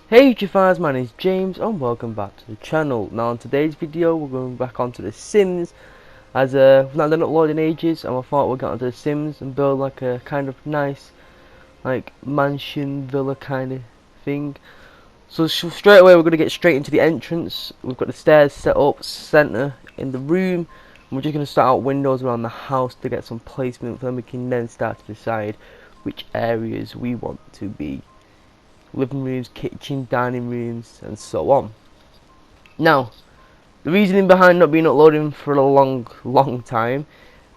Hey YouTube fans, my name is James and welcome back to the channel. Now in today's video we're going back onto The Sims, as we've not done upload in ages, and I thought we'd get onto The Sims and build like a kind of nice like mansion villa kind of thing. So straight away we're going to get straight into the entrance. We've got the stairs set up centre in the room, and we're just going to start out windows around the house to get some placement, then we can then start to decide which areas we want to be living rooms, kitchen, dining rooms, and so on. Now, the reasoning behind not being uploading for a long time,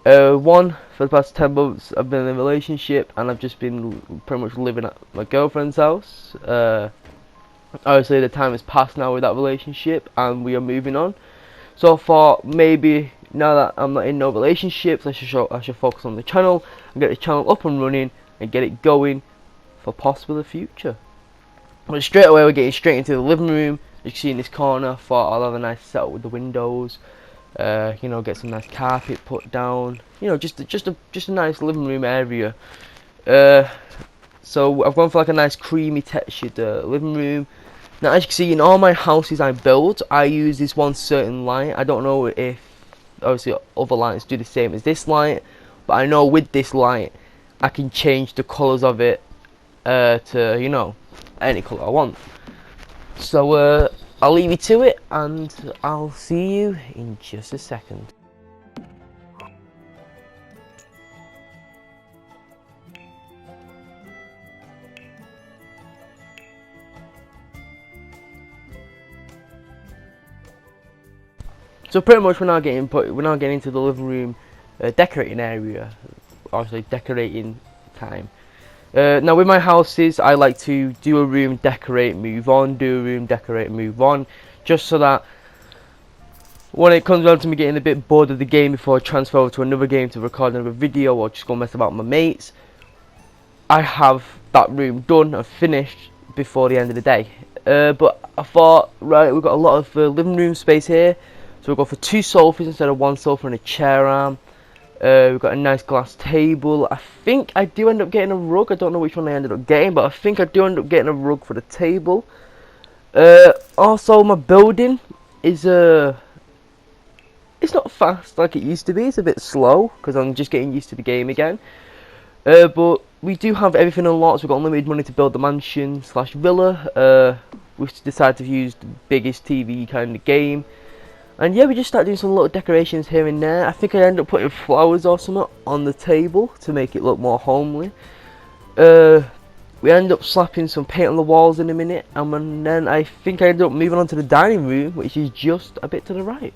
one, for the past 10 months I've been in a relationship and I've just been pretty much living at my girlfriend's house. Obviously the time has passed now with that relationship and we are moving on. So I thought maybe now that I'm not in no relationships, I should focus on the channel and get the channel up and running and get it going for possibly the future. But straight away we're getting straight into the living room. As you can see in this corner, thought I'll have a nice setup with the windows. You know, get some nice carpet put down. You know, just a nice living room area. So I've gone for like a nice creamy textured living room. Now as you can see in all my houses I build, I use this one certain light. I don't know if obviously other lights do the same as this light, but I know with this light I can change the colours of it to, you know, any colour I want. So I'll leave you to it and I'll see you in just a second. So pretty much we're now getting into the living room decorating area, obviously decorating time. Now with my houses I like to do a room, decorate, move on, do a room, decorate, move on, just so that when it comes down to me getting a bit bored of the game before I transfer over to another game to record another video or just go mess about with my mates, I have that room done and finished before the end of the day. But I thought, right, we've got a lot of living room space here, so we'll go for 2 sofas instead of 1 sofa and a chair arm. We've got a nice glass table. I think I do end up getting a rug. I don't know which one I ended up getting, but I think I do end up getting a rug for the table. Also, my building is it's not fast like it used to be. It's a bit slow because I'm just getting used to the game again. But we do have everything unlocked. So we've got unlimited money to build the mansion slash villa. We've decided to use the biggest TV kind of game. And yeah, we just start doing some little decorations here and there. I think I end up putting flowers or something on the table to make it look more homely. We end up slapping some paint on the walls in a minute, and then I think I end up moving on to the dining room, which is just a bit to the right.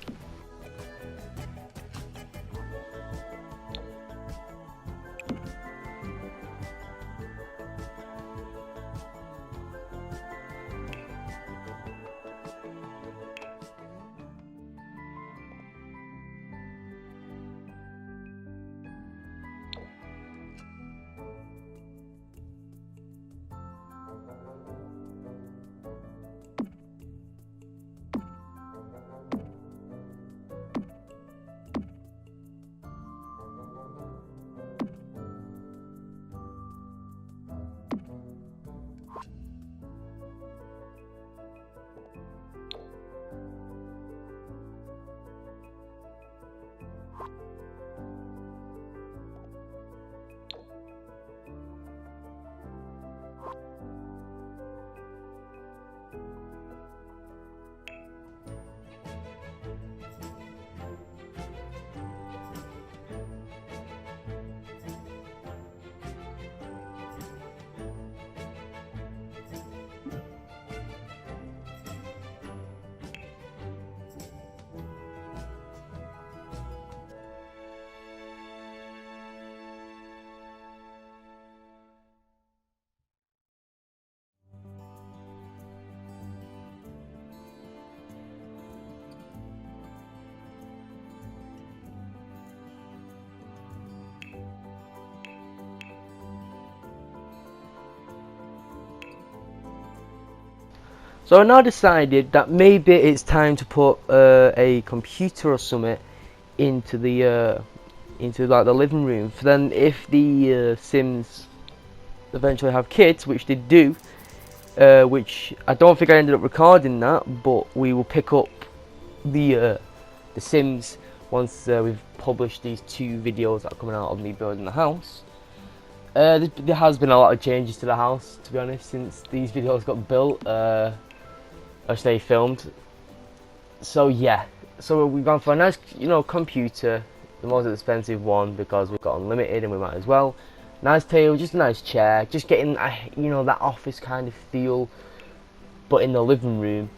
So I now decided that maybe it's time to put a computer or something into the like the living room. For then, if the Sims eventually have kids, which they do, which I don't think I ended up recording that, but we will pick up the Sims once we've published these 2 videos that are coming out of me building the house. There has been a lot of changes to the house, to be honest, since these videos got built, or say filmed. So yeah, so we've gone for a nice, computer, the most expensive one because we've got unlimited and we might as well. Nice table, just a nice chair, just getting, that office kind of feel, but in the living room.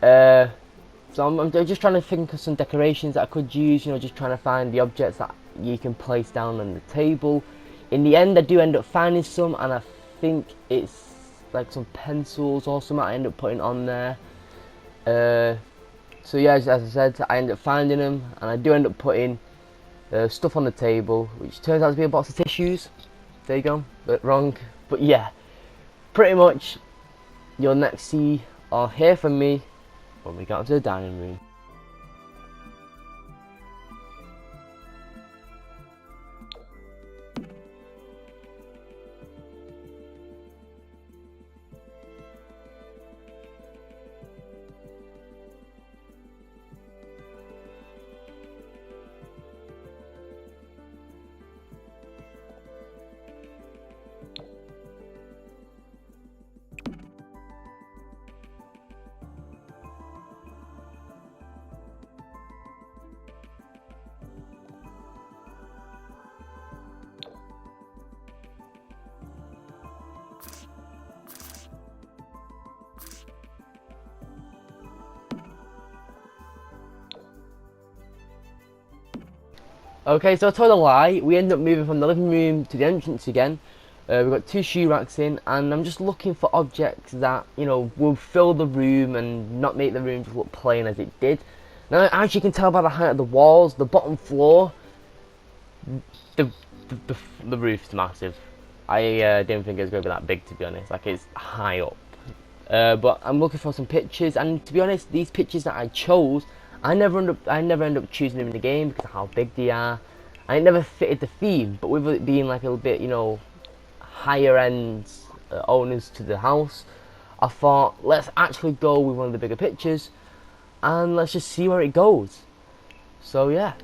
So I'm just trying to think of some decorations that I could use, just trying to find the objects that you can place down on the table. In the end, I do end up finding some, and I think it's like some pencils or something I end up putting on there. So yeah, as I said, I end up finding them, and I do end up putting stuff on the table, which turns out to be a box of tissues. There you go, but wrong. But yeah, pretty much you'll next see or hear from me when we get into the dining room. Okay, so I told a lie. We ended up moving from the living room to the entrance again. We've got 2 shoe racks in, and I'm just looking for objects that, will fill the room and not make the room just look plain as it did. Now, as you can tell by the height of the walls, the bottom floor, the roof's massive. I didn't think it was going to be that big, to be honest. Like, it's high up. But I'm looking for some pictures, and to be honest, these pictures that I chose, I never end up choosing them in the game because of how big they are, and it never fitted the theme. But with it being like a little bit, higher end owners to the house, I thought let's actually go with one of the bigger pictures, and let's just see where it goes. So yeah.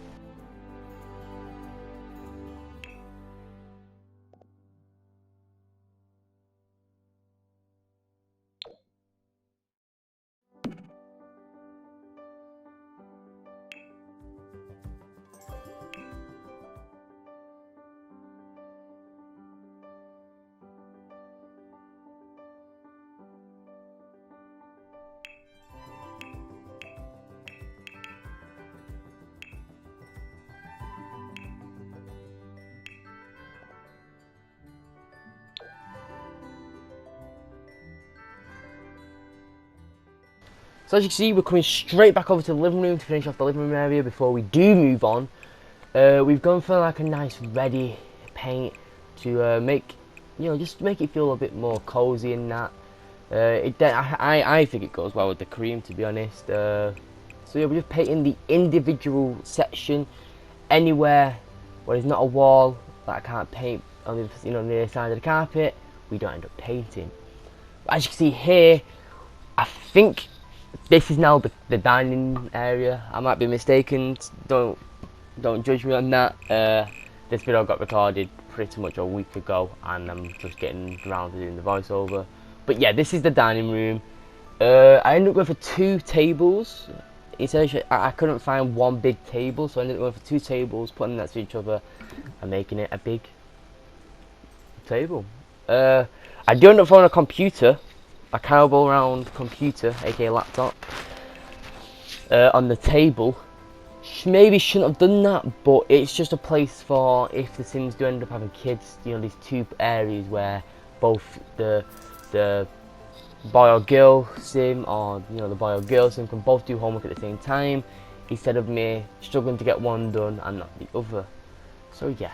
So as you can see, we're coming straight back over to the living room to finish off the living room area before we do move on. We've gone for like a nice ready paint to make, just make it feel a bit more cozy in that. I think it goes well with the cream, to be honest. So yeah, we're just painting the individual section anywhere where there's not a wall that I can't paint on the, on the other side of the carpet. We don't end up painting. But as you can see here, I think this is now the dining area. I might be mistaken. Don't judge me on that. This video got recorded pretty much a week ago, and I'm just getting around to doing the voiceover. But yeah, this is the dining room. I ended up going for 2 tables. Essentially, I couldn't find one big table, so I ended up going for 2 tables, putting them next to each other, and making it a big table. I do end up throwing a computer, a cowbell round computer, aka laptop, on the table. Maybe shouldn't have done that, but it's just a place for if the Sims do end up having kids. These 2 areas where both the boy or girl Sim, or the boy or girl Sim, can both do homework at the same time, instead of me struggling to get one done and not the other. So yeah.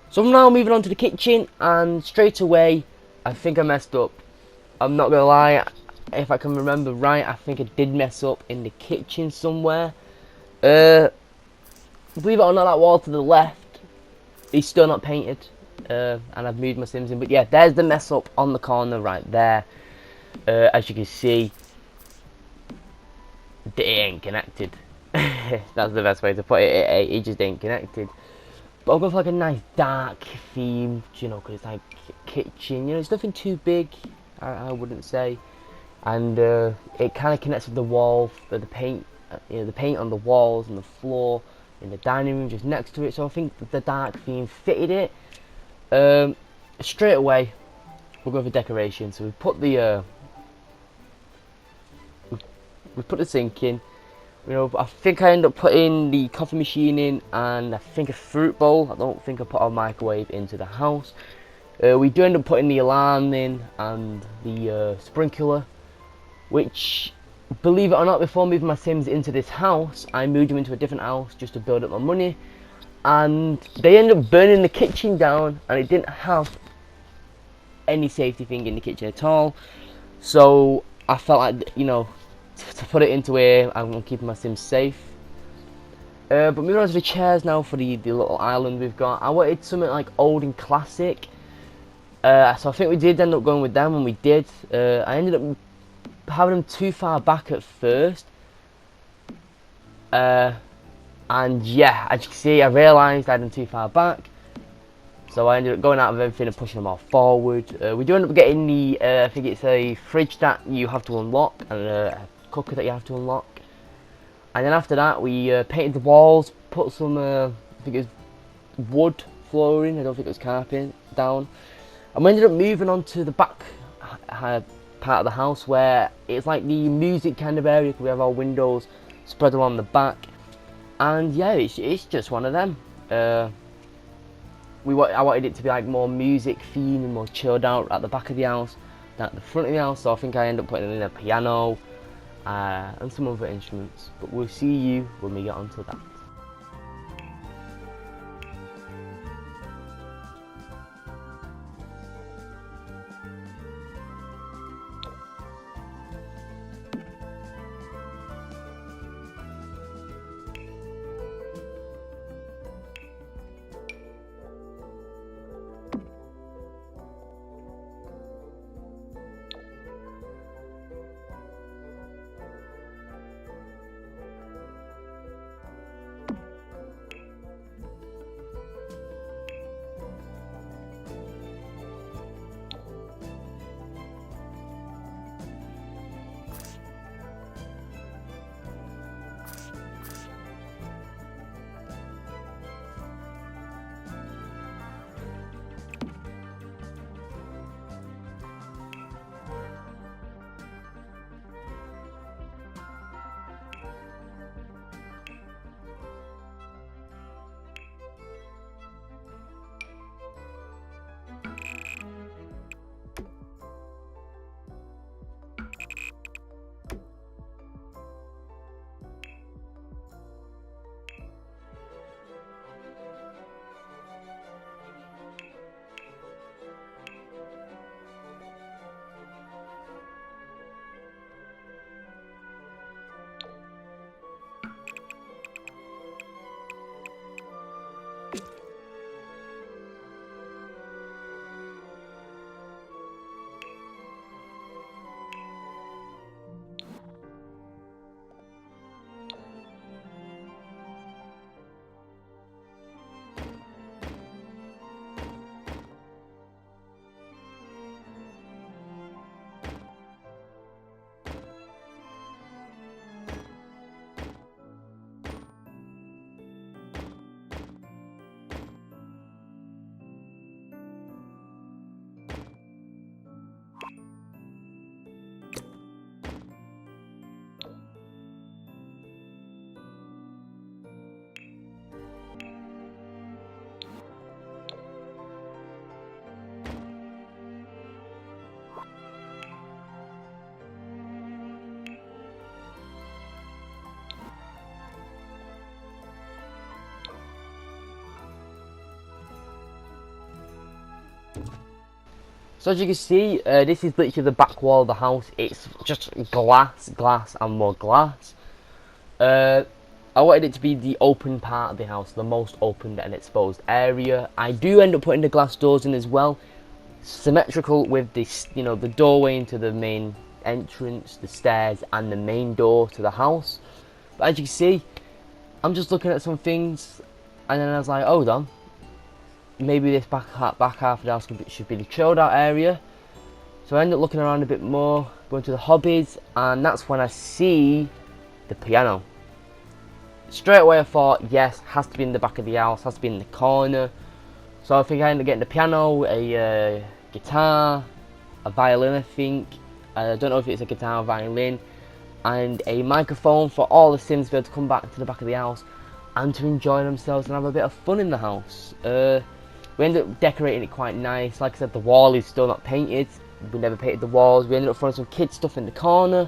So I'm now moving on to the kitchen, and straight away I think I messed up. I'm not gonna lie, if I can remember right, I think I did mess up in the kitchen somewhere. Believe it or not, that wall to the left is still not painted, and I've moved my Sims in. But yeah, there's the mess up on the corner right there. As you can see, it ain't connected. That's the best way to put it. It just ain't connected. But I'll go for like a nice dark theme, you know, because it's like kitchen. You know, it's nothing too big, I wouldn't say. And it kind of connects with the wall, the paint, you know, the paint on the walls and the floor in the dining room just next to it. So I think the dark theme fitted it. Straight away, we'll go for decoration. So we put the we put the sink in. You know, I think I ended up putting the coffee machine in, and I think a fruit bowl. I don't think I put a microwave into the house. We do end up putting the alarm in and the sprinkler, which, believe it or not, before moving my Sims into this house, I moved them into a different house just to build up my money, and they ended up burning the kitchen down, and it didn't have any safety thing in the kitchen at all. So I felt like, you know, to put it into here, I'm keeping my Sims safe. But moving on to the chairs now for the little island we've got. I wanted something like old and classic. So I think we did end up going with them, and we did. I ended up having them too far back at first. And yeah, as you can see, I realised I had them too far back. So I ended up going out of everything and pushing them all forward. We do end up getting the, I think it's a fridge that you have to unlock, and a cooker that you have to unlock. And then after that, we painted the walls, put some, I think it was wood flooring, I don't think it was carpet, down. And we ended up moving on to the back part of the house, where it's like the music kind of area, because we have our windows spread along the back. And yeah, it's just one of them. I wanted it to be like more music themed and more chilled out at the back of the house than at the front of the house, so I think I ended up putting in a piano and some other instruments. But we'll see you when we get onto that. So as you can see, this is literally the back wall of the house. It's just glass, and more glass. I wanted it to be the open part of the house, the most open and exposed area. I do end up putting the glass doors in as well, symmetrical with this, you know, the doorway into the main entrance, the stairs, and the main door to the house. But as you can see, I'm just looking at some things, and then I was like, hold on, maybe this back half of the house should be the chilled out area. So I end up looking around a bit more, going to the hobbies, and that's when I see the piano. Straight away I thought, yes, has to be in the back of the house, has to be in the corner. So I think I ended up getting the piano, a guitar, a violin I think, I don't know if it's a guitar or violin, and a microphone for all the Sims to be able to come back to the back of the house and to enjoy themselves and have a bit of fun in the house. We ended up decorating it quite nice. Like I said, the wall is still not painted, we never painted the walls. We ended up throwing some kid stuff in the corner.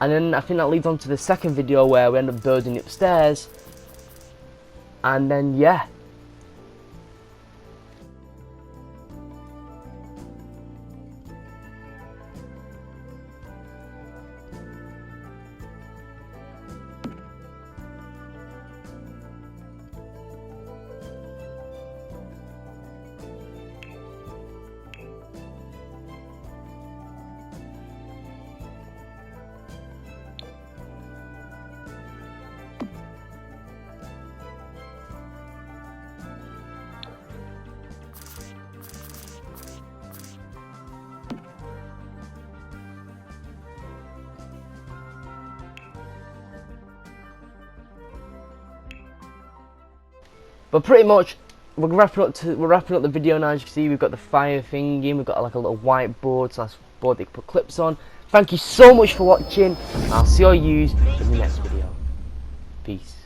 And then I think that leads on to the second video where we end up building upstairs. And then yeah. But pretty much, we're wrapping up the video now. As you can see, we've got the fire thing in, we've got like a little whiteboard / board that you can put clips on. Thank you so much for watching. I'll see all yous in the next video. Peace.